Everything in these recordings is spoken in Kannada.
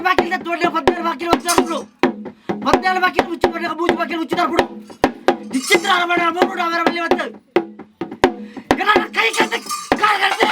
ಬಾಕಿಲ್ ತೋಡ್ಲೆ 14 ಬಾಕಿಲ್ వచ్చారు 14 ಬಾಕಿಲ್ ಮುಚ್ಚಿ ಕೊಡ್ಲೆ 3 ಬಾಕಿಲ್ ಮುಚ್ಚಿದಾರ ಬಿಡು ವಿಚಿತ್ರ ಅರಮನೆ ಮೂರು ಅವರ ಬಳಿ ಬಂತು ಕನ್ನಡ ಕೈ ಕಟ್ಟಿ ಕಾರ್ಗರ್ತೆ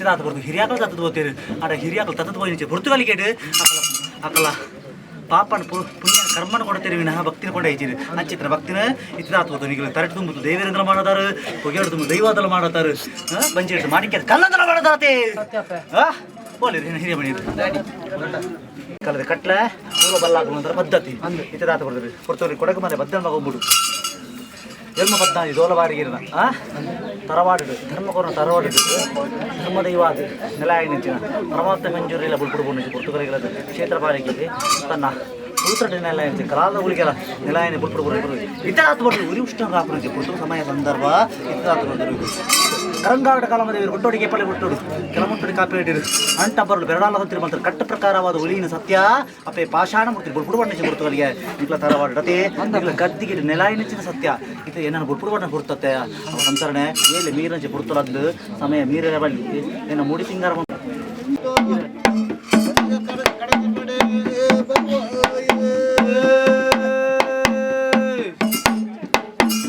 ಇತ್ತದಾತ ಬರ್ದು ಹಿರಿಯಾಕಲು ತತ್ತದ ಬೋತೀರಿ ಆಡ ಹಿರಿಯಾಕಲು ತತ್ತದ ಬೋಯಿ ಪುರ್ತುಗಲಿ ಕೇಡು ಅಕಲ ಪಾಪನ ಪುಣ್ಯ ಕರ್ಮನ ಕೊಡ್ತೀರಿ ವಿನಃ ಭಕ್ತಿನ ಕೊಂಡ ಐಚಿರಿ ಅಂಚಿತ್ರ ಭಕ್ತಿನ ಇತ್ತದಾತ ನಿಗಲು ತರಟು ತುಂಬುದು ದೇವೇಂದ್ರ ಮಾಡದಾರು ಹೊಗೆಡು ತುಂಬ ದೈವಾದಲ ಮಾಡತಾರು ಬಂಜಿ ಹಿಡಿದು ಮಾಡಿಕೆ ಕಲ್ಲದಲ ಮಾಡದಾತೆ ಬೋಲಿರಿ ಹಿರಿಯ ಮಣಿ ಕಲ್ಲದ ಕಟ್ಲೆ ಪೂರ್ವ ಬಲ್ಲಾಗಲು ಅಂದ್ರೆ ಪದ್ಧತಿ ಇತ್ತದಾತ ಬರ್ದ್ರಿ ಕೊಡ್ತವ್ರಿ ಕೊಡಗು ಮನೆ ಬದ್ದಲ್ ಮಗೋಗ್ಬಿಡು ಎಲ್ಮ ಪದ್ನಾದಿ ದೋಲವಾರಿಗಿರನ ತರವಾಡು ಧರ್ಮಕೋರನ ತರವಾಡು ಧರ್ಮ ದೈವಾದ ನೆಲಾಯನಿಂಚಿನ ಪರಮಾತ್ಮ ಮಂಜೂರಿಲ್ಲ ಬುಡ್ಬುಡ್ಬೋದು ಪುರ್ತುಗಲಿಗಳ ಕ್ಷೇತ್ರ ಪಾಲಿಕೆ ತನ್ನ ಸೂತ್ರಟ ನೆಲಾಯನಿಂಚಿ ಕಲಾದ ಉಳಿಗೆಲ್ಲ ನೆಲಾಯನಿ ಬುಡ್ಬುಡ್ಬೋದು ಇತರಾತ್ ಬರ್ದು ಉರಿ ಉಷ್ಣ ರಾಪುರಂಚಿ ಪುರ್ತುಗ ಸಮಯ ಸಂದರ್ಭ ಇತರಾತ್ ಬರ್ದರು ಕರಂಗಾರಡ ಕಾಲಮದೇವರು ಒಟ್ಟೊಡಿಗೆ ಪಳೆ ಬಿಟ್ಟೋಡು ಕೆಲಮೊಟ್ಟೊಡಿ ಕಾಪಿ ಇಟ್ಟಿರು ಅಂಟ ಬರಲು ಬೆರಡಾಲ ಹೊತ್ತಿರು ಮಾಡ್ತಾರೆ ಕಟ್ಟ ಪ್ರಕಾರವಾದ ಉಳಿಯಿನ ಸತ್ಯ ಅಪ್ಪೆ ಪಾಷಾಣಮೂರ್ತಿ ಬುಡ್ಬುಡ್ಬಣ್ಣಿ ಪುರ್ತುಗಲಿಗೆ ಇಟ್ಲ ತರವಾಡತೆ ಇಟ್ಲ ಗದ್ದಿಗೆ ನೆಲಾಯನಿಂಚಿನ ಸತ್ಯ ಇದು ಏನಾರು ಬುಡ್ಬುಡ್ಬಣ್ಣ ಬುಡ್ತತ್ತೆ ಅವ ಸಂತರಣೆ ಏಲೆ ಮೀರಂಚಿ ಬುಡ್ತಲದ್ದು ಸಮಯ ಮೀರ ಬಲ್ಲಿ ಏನ ಮುಡಿ ಸಿಂಗಾರ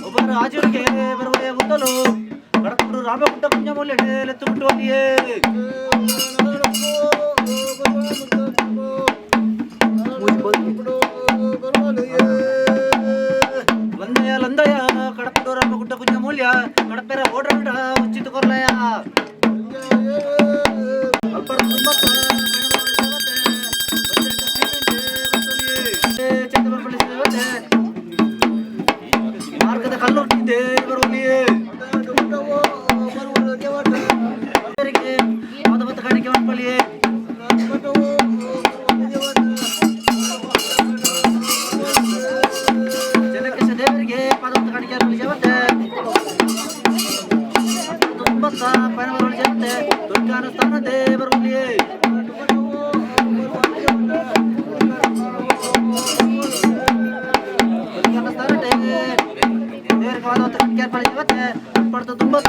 ಒಬ್ಬರ ಆಚರಣೆಗೆ ಬರುವುದೇ ಮುತ್ತಲು ಕಡಕುಂಡು ರಾಮಗುಡ್ಡ ಕುಂಜ ಮೊಲ್ಲೆಡೆ ಲೆತ್ತು ಬಿಟ್ಟುವಲ್ಲಿಯೇ ಲಂದಯ ಲಂದಯ ಕಡಕುಂಡು ರಾಮಗುಡ್ಡ ಕುಂಜ ಮೂಲ್ಯ ಕಡಪೆರ ಓಡಾಡ ಉಚಿತ ಕೊರ್ಲಯ ಮಾರ್ಗದ ಕಲ್ಲೊಟ್ಟಿದ್ದೆ ಬರುವಲ್ಲಿಯೇ ಪಾದಬತ್ತ ಕಾಣಿಕೆ ಮಾಡ್ಕೊಳ್ಳಿಯೇ ಜನಕೇಶ ದೇವರಿಗೆ ಪಾದಬತ್ತ ಕಾಣಿಕೆ ಜಗತ್ತೆ ತುಂಬತ್ತ ಪಯಣ ಬರುವಲ್ಲಿ ಜಗತ್ತೆ ದುರ್ಗಾನ ಸ್ಥಾನ ದೇವರುಲ್ಲಿಯೇ ದುರ್ಗಾನ ಸ್ಥಾನ ದೇವರಿಗೆ ಪಾದಬತ್ತ ಕಾಣಿಕೆ ಜಗತ್ತೆ ಪಡ್ತ ತುಂಬತ್ತ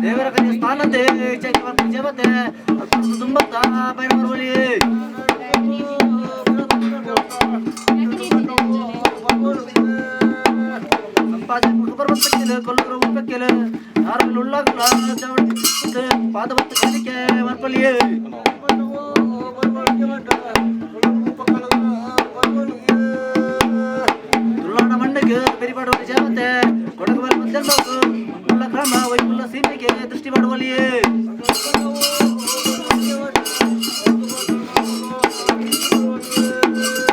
ದೇವರ ಕನ್ಯೆ ಸ್ಥಾನತೆ ಜಗತ್ತೆ ತುಂಬತ್ತ ಪಯಣ ಬರುವಲ್ಲಿ ಕೊಲ್ಲೂರು ಉಪ್ಪಕ್ಕೆಲೆ ಯಾರಲ್ಲಿ ಉಳ್ಳಾಗಲ್ಲ ಪಾದಬತ್ತ ಕಾಣಿಕೆ ಮರ್ಪಲ್ಲಿಯೇ ತುಳುನಾಡ ಮಂಡಕ್ಕೆ ಬೆರಿಬಾಡುವ ಜಗತ್ತೆ ಕೊಡಗು ಮಧ್ಯಲ್ಬಾಗು ಉಳ್ಳ ಗ್ರಾಮ ವೈಪುಲ್ಲ ಸೀಮೆಗೆ ದೃಷ್ಟಿ ಮಾಡುವಲ್ಲಿಯೇ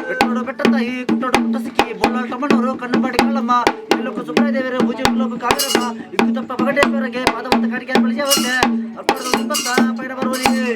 ಬೆಟ್ಟೋಡು ಬೆಟ್ಟ ತಾಯಿ ಕುಟ್ಟೋಡು ಕುಟ್ಟ ಸಿಕ್ಕಿ ಬೋಳ ಟಮಣೂರು ಕಣ್ಣಂಬಾಡಿ ಕಳ್ಳಮ್ಮ ಇಲ್ಲೊಕ್ಕು ಸುಬ್ರಾಯ ದೇವರ ಭುಜ ಉಲ್ಲೊಕ್ಕು ಕಾಗರಮ್ಮ ಇಕ್ಕು ತಪ್ಪ ಪಗಟೇಶ್ವರಗೆ ಪಾದಬತ್ತ ಕಾಣಿಕೆ ಬಳಿ ಜಗತ್ತೆ ಅರ್ಪಣದ ತುಂಬತ್ತ ಪೈಡ ಬರುವಲ್ಲಿಯೇ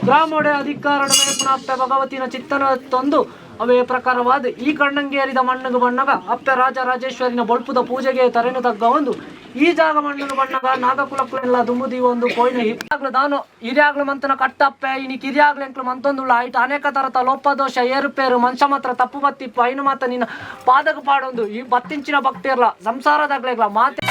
ಗ್ರಾಮೋಡೆ ಅಧಿಕಾರಡ ಅಪ್ಪೆ ಭಗವತಿನ ಚಿತ್ತನ ತಂದು ಅವೇ ಪ್ರಕಾರವಾದ ಈ ಕಣ್ಣಂಗೇರಿದ ಮಣ್ಣಗ ಬಣ್ಣಗ ಅಪ್ಪೆ ರಾಜ ರಾಜೇಶ್ವರಿನ ಬೊಳ್ಪುದ ಪೂಜೆಗೆ ತರೆನು ತಗ್ಗ ಒಂದು ಈ ಜಾಗ ಮಣ್ಣಗ ಬಣ್ಣಗ ನಾಗಕುಲಕ್ಕಳೆಲ್ಲ ದುಂಬುದಿ ಒಂದು ಕೊಯ್ನ ಹಿರಿಯಾಗ್ಲು ದಾನು ಹಿರಿಯಾಗ್ಲು ಮಂತನ ಕಟ್ಟಪ್ಪೆ ಇನಿಕ್ ಹಿರಿಯಾಗ್ಲು ಎಂಕ್ಲು ಮಂತೊಂದುಳ್ಳ ಐಟ್ ಅನೇಕ ತರತ ಲೋಪದೋಷ ಏರುಪೇರು ಮನುಷ್ಯ ಮಾತ್ರ ತಪ್ಪು ಬತ್ತಿಪ್ಪ ಐನು ಮಾತ ನಿನ್ನ ಪಾದಕ ಪಾಡೊಂದು ಈ ಬತ್ತಿಂಚಿನ ಭಕ್ತಿ ಇರ್ಲ ಸಂಸಾರದಾಗ್ಲೆಗ್ಲ ಮಾತೆ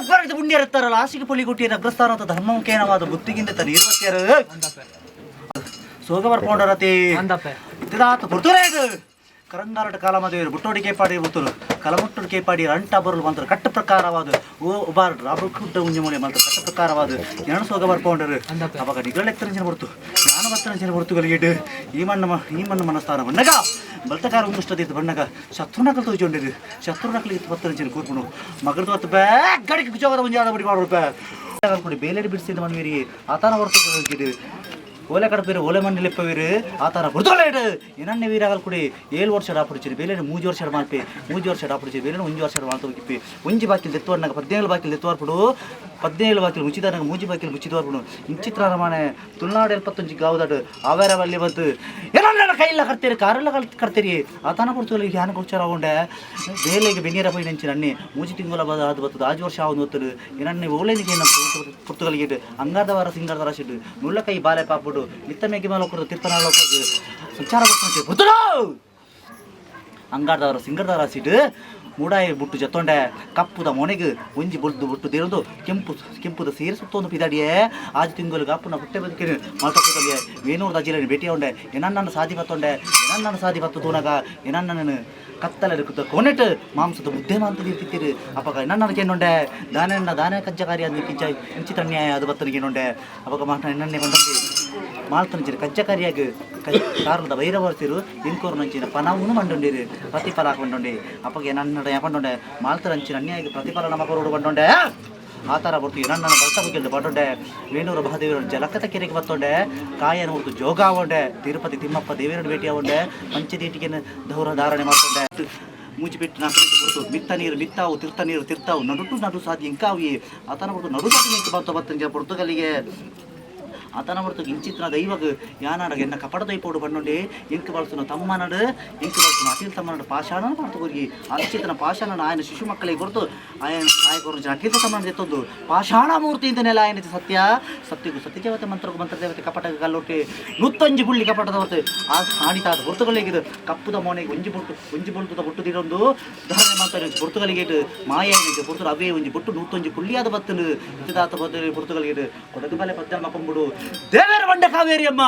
ಅಪ್ಪರಿತ ಪುಣ್ಯರಿರ್ತಾರಲ್ಲ ಆಶಿಗೆ ಪೊಲಿ ಕೊಟ್ಟಿಯ ಅಗ್ರಸ್ಥಾನ ಅಂತ ಧರ್ಮಕೇನವಾದ ಬುದ್ಧಿಗಿಂತ ತನ್ನ ಇರುವತ್ಯಾರು ಸೋಗ ಬರ್ಕೊಂಡರತಿ ಇದಾತ ಪುರ್ತುರೇದು ಕರಂಗಾರಟ ಕಾಲಮದೇವರು ಬುಟ್ಟೋಡಿ ಕೇಪಾಡಿ ಬುತ್ತರು ಕಲಮುಟ್ಟುಡು ಕೇಪಾಡಿ ಅಂಟ ಬರಲು ಮಂತ್ರ ಕಟ್ಟ ಪ್ರಕಾರವಾದ ಒಬ್ಬಾರ ರಾಬರು ಕುಡ್ಡ ಉಂಜಿ ಮೂಲೆ ಮಂತ್ರ ಕಟ್ಟ ಪ್ರಕಾರವಾದ ಎರಡು ಸೋಗ ಬರ್ಕೊಂಡರು ಅವಾಗ ನಿಗಳೆತ್ತನ ಜನ ಬರ್ತು ನಾನು ಬರ್ತನ ಜನ ಬರ್ತು ಈ ಮಣ್ಣು ಮನಸ್ಥಾನ ಬಣ್ಣಗ ಬಲ್ತಕಾರ ಒಂದಿಷ್ಟದಿತ್ತು ಬಣ್ಣಗ ಶತ್ರುನಕಲ್ ತೋಜೊಂಡಿರು ಶತ್ರುನಕಲಿಗೆ 10 ಜನ ಕೂರ್ಕೊಂಡು ಮಗರದು ಹೊತ್ತು ಬ್ಯಾಗ್ ಗಡಿಗೆ ಜೋಗದ ಮುಂಜೆ ಆಡ ಬಿಡಿ ಮಾಡ್ಬಿಟ್ಟು ಕೊಡಿ ಬೇಲೆಡಿ ಬಿಡಿಸಿದ ಮನ್ವೀರಿಗೆ ಆತನ ಹೊರತು ಓಲೆ ಕಡಪೇರು ಓಲೆ ಮಣ್ಣಿಲಿಪ್ಪವೀರು ಆ ಥರ ಬುಡ್ದೋಲೇಡು ಏನನ್ನೇ ವೀರಾಗಲ್ ಕುಡಿ 7 ವರ್ಷ ಡಾಪುಡಿಚಿರಿ ಬೇಲೆ 3 ವರ್ಷ ಮಾಡ್ಪಿ 3 ವರ್ಷ ಡಾಪುಡಿಚಿರಿ ಬೇಲೆ 1 ವರ್ಷ ಮಾಡ್ತಾ ಹೋಗಿಪ್ಪಿ ಒಂಜಿ ಬಾಕಿಲ್ ತೆತ್ತುವರ್ನಾಗ 17 ಬಾಕಿಲ್ ತೆತ್ತುವರ್ಬಿಡು 17 ಬಾಕಿಲ್ ಮುಚ್ಚಿದಾನಾಗ 3 ಬಾಕಿಲ್ ಮುಚ್ಚಿದವರ್ಬಿಡು ಇಂಚಿತ್ರ ರಮಾಣೆ ತುಳುನಾಡು 75 ಗಾವುದಾಡು ಆವೇರವಲ್ಲಿ ಬಂತು ಏನನ್ನೆಲ್ಲ ಕೈಲ್ಲ ಕರ್ತೀರಿ ಕಾರೆಲ್ಲ ಕರ್ತೀರಿ ಆತನ ಕೊಡ್ತು ಹ್ಯಾನ ಕೊಡ್ಚಾರ ಆಗೊಂಡೆ ಬೇಲೆಗೆ ಬೆನ್ನೀರ ಪೈ ನೆಂಚಿನ ಅನ್ನಿ 3 ತಿಂಗಳ ಅದು ಬರ್ತದೆ 5 ವರ್ಷ ಆവുന്ന ಒತ್ತರು ಏನನ್ನೇ ಓಲೆನಿಗೆ ಏನಂತ ಪುರ್ತುಗಲಿಗೆ ಅಂಗಾರದವರ ಸಿಂಗಾರದವರ ಶಿಡ್ಡು ನುಳ್ಳ ಕೈ ಬಾಲೆ ಪಾಪುಡು ನಿತ್ತ ಮೇಗಿ ಮೇಲೆ ಹೋಗೋದು ತೀರ್ಥನಾಳ ಹೋಗೋದು ಸಂಚಾರ ಬರ್ಕೊಂಡೆ ಬುತ್ತರು ಅಂಗಾರದವರ ಸಿಂಗಾರದವರ ಸೀಟು ಮೂಡಾಯಿ ಬುಟ್ಟು ಜತ್ತೊಂಡೆ ಕಪ್ಪುದ ಮೊನೆಗೆ ಒಂಜಿ ಬುಟ್ಟು ದೇರದು ಕೆಂಪುದ ಸೇರಿ ಸುತ್ತೊಂದು ಪಿದಾಡಿಯೇ ಆಜು ತಿಂಗಳಿಗೆ ಅಪ್ಪನ ಹುಟ್ಟೆ ಬದುಕಿನ ಮಾತಾಡ್ತದೆ ವೇಣೂರ್ದ ಜಿಲ್ಲೆ ಭೇಟಿ ಉಂಡೆ ಏನನ್ನ ಸಾದಿ ಬತ್ತೊಂಡೆ ಏನನ್ನ ಸಾದಿ ಬತ್ತು ತೋನಾಗ ಏನನ್ನ ಕತ್ತಲೆ ಕೊನೆಟ್ಟು ಮಾಂಸದ ಮುದ್ದೆ ಮಾಂತ ಇರ್ತಿತ್ತೀರಿ ಅವಾಗ ನನ್ನಕ್ಕೆ ಏನುಂಡೆ ದಾನೆ ಕಜ್ಜಕಾರಿ ಅಂದು ಇಂಚಿತ ನ್ಯಾಯ ಅದು ಬತ್ತನಿಗೇನುಂಡೆ ಅವಾಗ ಮಾಟ ಎಣ್ಣೆ ಬಂದಿ ಮಾಲ್ತಂಚಿನ ಕಜ್ಜಕಾರಿಯಾಗಿ ಕಾರಣದ ವೈರವರ್ತಿರು ಇಂಕೋರು ನಂಚಿನ ಪನವೂ ಮಂಡುಂಡಿರಿ ಪ್ರತಿಫಲ ಹಾಕೊಂಡೊಂಡಿ ಅಪ್ಪಗೆ ನನ್ನ ಯಾಕೊಂಡೊಂಡೆ ಮಾಲ್ತರಂಚಿನ ಅನ್ಯಾಯ ಪ್ರತಿಫಲ ನಮಗರೋಡು ಬಂಡೊಂಡೆ ಆ ಥರ ಬರ್ತೀವಿ ನನ್ನ ಬಲ್ತ ಮುಗಿಲ್ದು ಬಂಡೊಂಡೆ ವೇಣೂರ ಮಹಾದೇವರ ಜಲಕತ ಕೆರೆಗೆ ಬತ್ತೊಂಡೆ ಕಾಯನ ಹೊರತು ಜೋಗ ಆಗೊಂಡೆ ತಿರುಪತಿ ತಿಮ್ಮಪ್ಪ ದೇವರನ್ನು ಭೇಟಿ ಆಗೊಂಡೆ ಪಂಚದೀಟಿಗೆ ದೌರ ಧಾರಣೆ ಮಾಡ್ಕೊಂಡೆ ಮೂಜಿ ಬಿಟ್ಟು ನಾಲ್ಕು ಬರ್ತು ಮಿತ್ತ ನೀರು ಮಿತ್ತಾವು ತಿರ್ತಾವು ನಡು ಸಾಧ್ಯ ಇಂಕಾವಿ ಆತನ ಹೊರತು ನಡು ಸಾಧ್ಯ ನಿಂತು ಬತ್ತಂಜ ಪುರ್ತುಗಲಿಗೆ ಆತನ ಹೊರತು ಇಂಚಿತ್ರ ದೈವಗ ಯಾನಾಡ ಎನ್ನ ಕಪಡ ದೈಪೋಡು ಬಂಡೊಂಡೆ ಇಂಕ ಬಳಸುನ ತಮ್ಮನಡು ಇಂಕ ಬಳಸುನ ಅಖಿಲ್ ತಮ್ಮನಡು ಪಾಷಾಣ ಮಾಡ್ತು ಹೋಗಿ ಅಂಚಿತನ ಪಾಷಾಣ ಆಯನ ಶಿಶು ಮಕ್ಕಳಿಗೆ ಹೊರತು ಆಯಕೊರು ಅಖಿಲ ತಮ್ಮನ ಎತ್ತೊಂದು ಪಾಷಾಣಮೂರ್ತಿ ಇಂದನೆಲ್ಲ ಆಯನೈತಿ ಸತ್ಯಗೂ ಸತ್ಯದೇವತೆ ಮಂತ್ರದೇವತೆ ಕಪಟ ಕಲ್ಲೊಟ್ಟಿ ನುತ್ತಂಜಿ ಗುಳ್ಳಿ ಕಪಟದ ಹೊರತು ಆಡಿತಾದ ಹೊರತುಗಳಿಗಿದು ಕಪ್ಪುದ ಮೋನೆಗೆ ಒಂಜಿ ಬುಳ್ತದ ಬುಟ್ಟುದಿರೊಂದು ಧಾರಣೆ ಮಾಡ್ತಾರೆ ಹೊರತುಗಳಿಗೆ ಮಾಯ ಏನೈತೆ ಹೊರತು ಅವೇ ಒಂಜಿ ಬುಟ್ಟು ನೂತ್ತೊಂಜಿ ಕುಳ್ಳಿಯಾದ ಬತ್ತನು ಇದಾತ ಬತ್ತನು ಹೊರತುಗಳಿಗೆ ಕೊಡಗು ಬಲೆ ಪದ್ಯ ಮಕೊಂಬಿಡು ದೇವೇರ ಬಂಡ ಕಾವೇರಿಯಮ್ಮ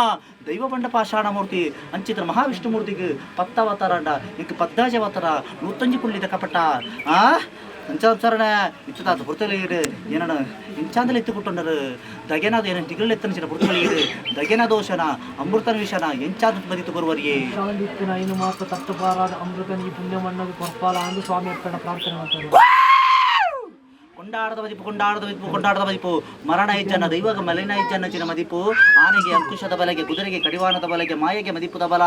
ದೈವ ಬಂಡ ಪಾಷಾಣಮೂರ್ತಿ ಅಂಚಿತ್ರ ಮಹಾವಿಷ್ಣುಮೂರ್ತಿಗೆ ಪತ್ತಾವತಾರ ಅಂಡ ಇಂಕ ಪದ್ದಾಜವತಾರ ನೂತ್ತಂಜಿ ಕುಳ್ಳಿದ ಕಪಟ ಸಂಚಾರಣ ಇಚ್ಚದಾತ ಹೊರತುಗಳಿಗೆ ಏನಣ್ಣ ಇಂಚಾಂದಲ ಎತ್ತುಕೊಟ್ಟೊಂಡರು ದಗೆನಾದ ಏನ ತಿಗಳು ಎತ್ತನಿಸಿನ ಹೊರತುಗಳಿಗೆ ದಗೆನ ದೋಷನ ಅಮೃತನ ವಿಷನ ಎಂಚಾದ ಬದಿತು ಬರುವರಿಗೆ ಇನ್ನು ಮಾತ್ರ ತಟ್ಟುಬಾರಾದ ಅಮೃತನ ಈ ಪುಣ್ಯ ಮಣ್ಣಗೆ ಕೊರ್ಪಾಲ ಅಂದು ಸ್ವಾಮಿ ಅಪ್ಪನ ಪ್ರಾರ್ಥನೆ ಮಾಡ್ತಾರೆ ಕೊಂಡಾಡದ ಮದಿಪು ಮರಣ ಹೆಜ್ಜನ ದೈವಗ ಮಲಿನ ಹೆಜ್ಜನ ಚಿನ ಮದಿಪು ಆನೆಗೆ ಅಂಕುಶದ ಬಲೆಗೆ ಕುದುರೆಗೆ ಕಡಿವಾಣದ ಬಲೆಗೆ ಮಾಯಗೆ ಮದಿಪುದ ಬಲ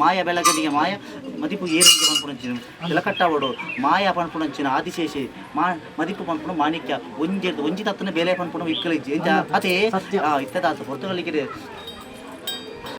ಮಾಯ ಬೆಳಗನಿಗೆ ಮಾಯ ಮದಿಪು ಏರಿಗೆ ಪನ್ಪುಣಂಚಿನ ಇಲಕಟ್ಟವಡು ಮಾಯ ಪನ್ಪುಣಂಚಿನ ಆದಿಶೇಷಿ ಮದಿಪು ಪನ್ಪುಣ ಮಾಣಿಕ್ಯ ಒಂಜಿ ತತ್ತನ ಬೇಲೆ ಪನ್ಪುಣ ಇಕ್ಕಲಿಜ್ಜಿ ಅದೇ ಇತ್ತದಾತ ಹೊರತುಗಳಿಗೆ